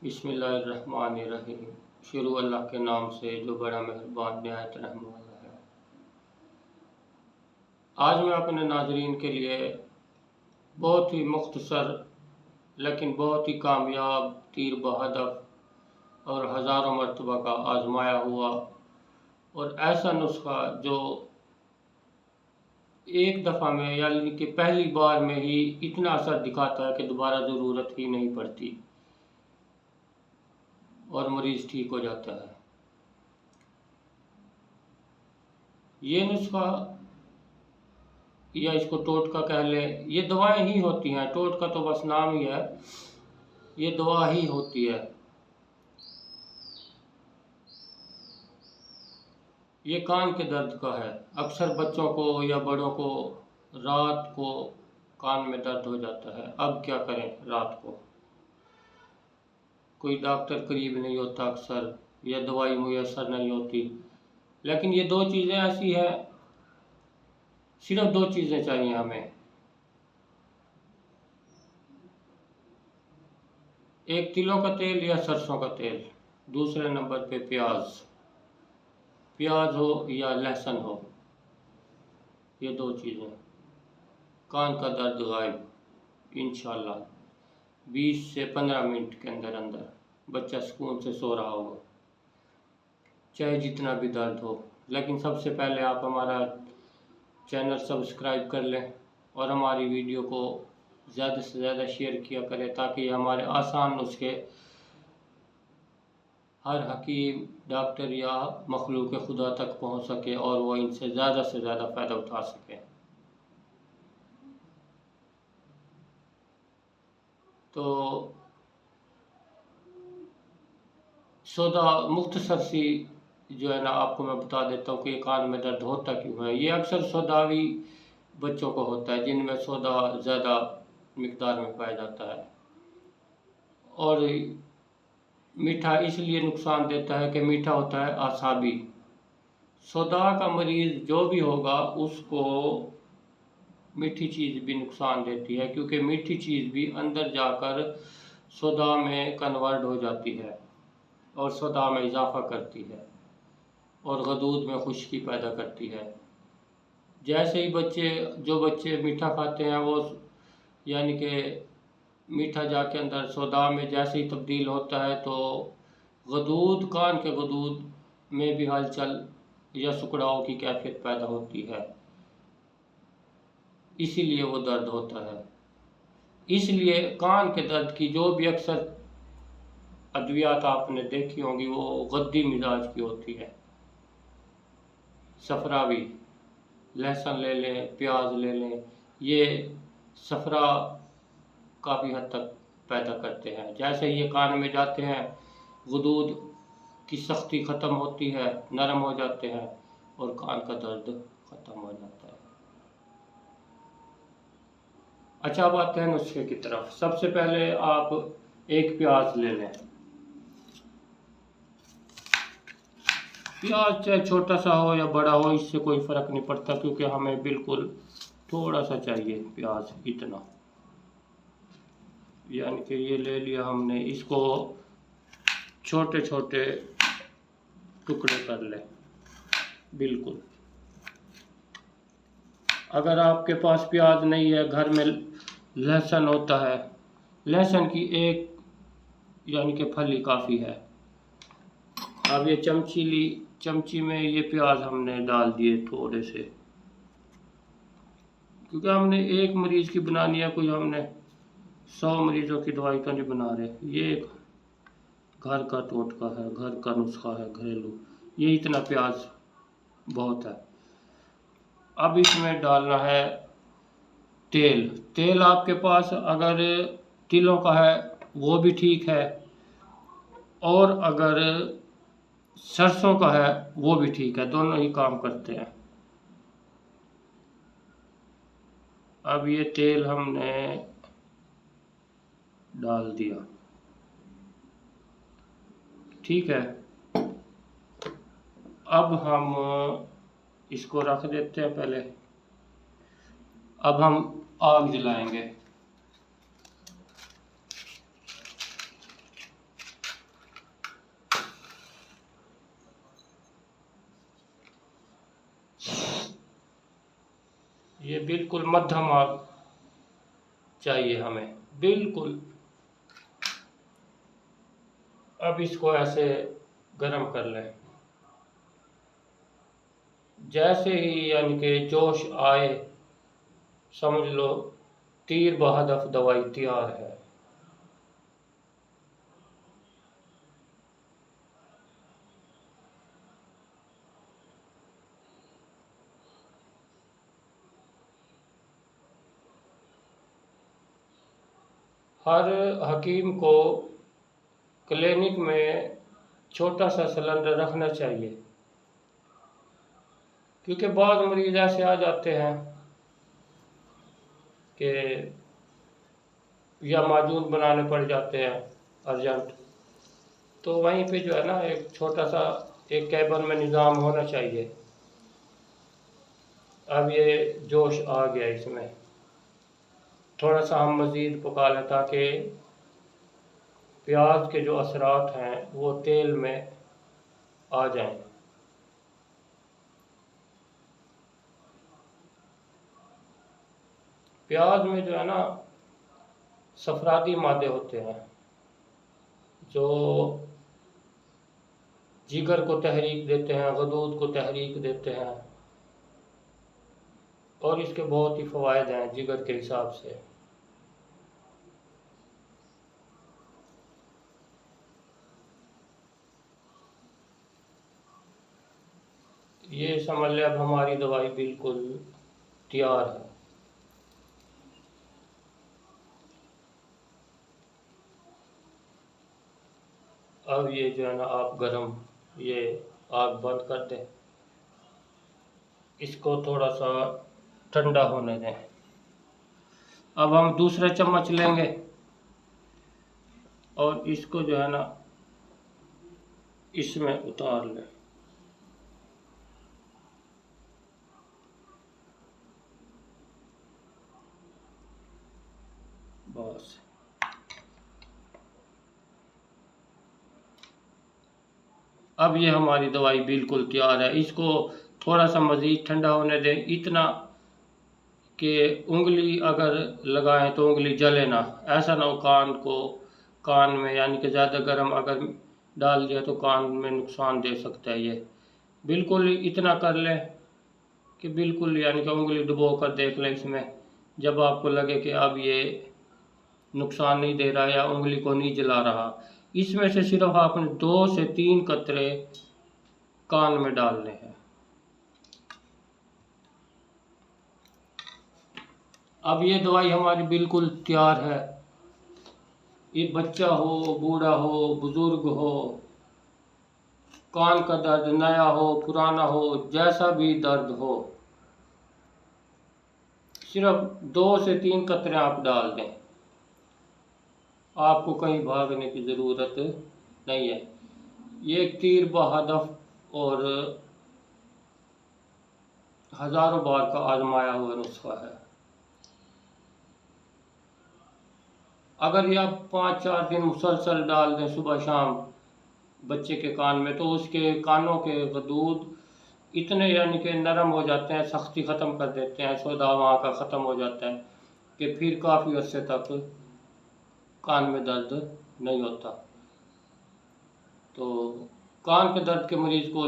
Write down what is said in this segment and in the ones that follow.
बिस्मिल्लाहिर्रहमानिर्रहीम। शुरू अल्लाह के नाम से जो बड़ा मेहरबान निहायत रहम वाला है। आज मैं अपने नाजरीन के लिए बहुत ही मुख्तसर लेकिन बहुत ही कामयाब तीर बहदफ और हज़ारों मरतबा का आजमाया हुआ और ऐसा नुस्खा जो एक दफ़ा में यानी कि पहली बार में ही इतना असर दिखाता है कि दोबारा ज़रूरत ही नहीं पड़ती और मरीज़ ठीक हो जाता है। ये नुस्खा या इसको टोटका कह लें, ये दवाएं ही होती हैं। टोटका तो बस नाम ही है, ये दवा ही होती है। ये कान के दर्द का है। अक्सर बच्चों को या बड़ों को रात को कान में दर्द हो जाता है। अब क्या करें? रात को कोई डॉक्टर करीब नहीं होता अक्सर, या दवाई मुयसर नहीं होती। लेकिन ये दो चीज़ें ऐसी हैं, सिर्फ दो चीज़ें चाहिए हमें। एक तिलों का तेल या सरसों का तेल, दूसरे नंबर पे प्याज हो या लहसुन हो। ये दो चीज़ें, कान का दर्द गायब इंशाल्लाह। 20 से 15 मिनट के अंदर अंदर बच्चा सुकून से सो रहा होगा, चाहे जितना भी दर्द हो। लेकिन सबसे पहले आप हमारा चैनल सब्सक्राइब कर लें और हमारी वीडियो को ज़्यादा से ज़्यादा शेयर किया करें, ताकि हमारे आसान नुस्खे हर हकीम, डॉक्टर या मखलूक खुदा तक पहुंच सके और वो इनसे ज़्यादा से ज़्यादा फ़ायदा उठा सकें। तो सौदा मुख्तसर सी जो है ना, आपको मैं बता देता हूँ कि कान में दर्द होता क्यों है। ये अक्सर सौदावी बच्चों को होता है, जिनमें सौदा ज़्यादा मिकदार में पाया जाता है। और मीठा इसलिए नुकसान देता है कि मीठा होता है आसाबी। सौदा का मरीज़ जो भी होगा उसको मीठी चीज़ भी नुकसान देती है, क्योंकि मीठी चीज़ भी अंदर जाकर सौदा में कन्वर्ट हो जाती है और सौदा में इजाफ़ा करती है और गदूद में खुश्की पैदा करती है। जैसे ही जो बच्चे मीठा खाते हैं, वो यानी कि मीठा जाके अंदर सौदा में जैसे ही तब्दील होता है, तो गदूद, कान के गदूद में भी हलचल या सुकड़ाव की कैफियत पैदा होती है, इसीलिए वो दर्द होता है। इसलिए कान के दर्द की जो भी अक्सर अद्वियात आपने देखी होंगी, वो गद्दी मिजाज की होती है। सफरावी, लहसुन ले लें, प्याज ले लें, ये सफरा काफ़ी हद तक पैदा करते हैं। जैसे ये कान में जाते हैं, गुदूद की सख्ती ख़त्म होती है, नरम हो जाते हैं और कान का दर्द ख़त्म हो जाता है। अच्छा, अब आते हैं नुस्खे की तरफ। सबसे पहले आप एक प्याज ले लें। प्याज चाहे छोटा सा हो या बड़ा हो, इससे कोई फ़र्क नहीं पड़ता, क्योंकि हमें बिल्कुल थोड़ा सा चाहिए प्याज, इतना। यानी कि ये ले लिया हमने, इसको छोटे छोटे टुकड़े कर लें बिल्कुल। अगर आपके पास प्याज नहीं है, घर में लहसुन होता है, लहसुन की एक यानी कि फली काफ़ी है। अब ये चमची में ये प्याज हमने डाल दिए थोड़े से, क्योंकि हमने एक मरीज़ की बनानी है, कोई हमने 100 मरीज़ों की दवाई तो नहीं बना रहे। ये एक घर का टोटका है, घर का नुस्खा है घरेलू। ये इतना प्याज बहुत है। अब इसमें डालना है तेल आपके पास अगर तिलों का है वो भी ठीक है, और अगर सरसों का है वो भी ठीक है, दोनों ही काम करते हैं। अब ये तेल हमने डाल दिया, ठीक है। अब हम इसको रख देते हैं पहले। अब हम आग जलाएंगे। ये बिल्कुल मध्यम आग चाहिए हमें, बिल्कुल। अब इसको ऐसे गरम कर लें। जैसे ही यानी कि जोश आए, समझ लो तीर बहदफ दवाई तैयार है। हर हकीम को क्लिनिक में छोटा सा सिलेंडर रखना चाहिए, क्योंकि बहुत मरीज ऐसे आ जाते हैं कि या माजून बनाने पड़ जाते हैं अर्जेंट, तो वहीं पे जो है ना एक छोटा सा एक कैबिन में निज़ाम होना चाहिए। अब ये जोश आ गया, इसमें थोड़ा सा हम मज़ीद पका लें ताकि प्याज के जो असरात हैं वो तेल में आ जाएं। प्याज में जो है ना सफरादी मादे होते हैं जो जिगर को तहरीक देते हैं, गदूद को तहरीक देते हैं, और इसके बहुत ही फ़वाइद हैं जिगर के हिसाब से। ये समझ लें अब हमारी दवाई बिल्कुल तैयार है। अब ये जो है ना आप गरम ये आग बंद कर दें, इसको थोड़ा सा ठंडा होने दें। अब हम दूसरा चम्मच लेंगे और इसको जो है ना इसमें उतार लें। बस अब ये हमारी दवाई बिल्कुल तैयार है। इसको थोड़ा सा मज़ीद ठंडा होने दें, इतना कि उंगली अगर लगाएं तो उंगली जले ना, ऐसा ना हो कान में यानी कि ज़्यादा गर्म अगर डाल दिया तो कान में नुकसान दे सकता है। ये बिल्कुल इतना कर लें कि बिल्कुल यानी कि उंगली डुबो कर देख लें इसमें। जब आपको लगे कि अब ये नुकसान नहीं दे रहा या उंगली को नहीं जला रहा, इसमें से सिर्फ आपने 2 से 3 कतरे कान में डालने हैं। अब ये दवाई हमारी बिल्कुल तैयार है। ये बच्चा हो, बूढ़ा हो, बुजुर्ग हो, कान का दर्द नया हो, पुराना हो, जैसा भी दर्द हो, सिर्फ 2 से 3 कतरे आप डाल दें, आपको कहीं भागने की ज़रूरत नहीं है। ये एक तीर बहदफ और हज़ारों बार का आजमाया हुआ नुस्खा है। अगर ये आप 5-4 दिन मुसलसल डाल दें सुबह शाम बच्चे के कान में, तो उसके कानों के गदूद इतने यानी कि नरम हो जाते हैं, सख्ती ख़त्म कर देते हैं, सौदा वहाँ का ख़त्म हो जाता है कि फिर काफ़ी अरसे तक कान में दर्द नहीं होता। तो कान के दर्द के मरीज़ को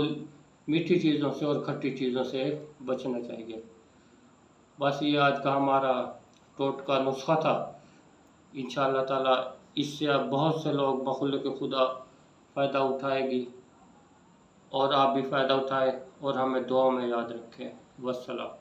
मीठी चीज़ों से और खट्टी चीज़ों से बचना चाहिए। बस ये आज का हमारा टोटका नुस्खा था। इंशाअल्लाह ताला इससे अब बहुत से लोग बखुल्क खुदा फ़ायदा उठाएगी, और आप भी फ़ायदा उठाएं और हमें दुआ में याद रखें। वस्सलाम।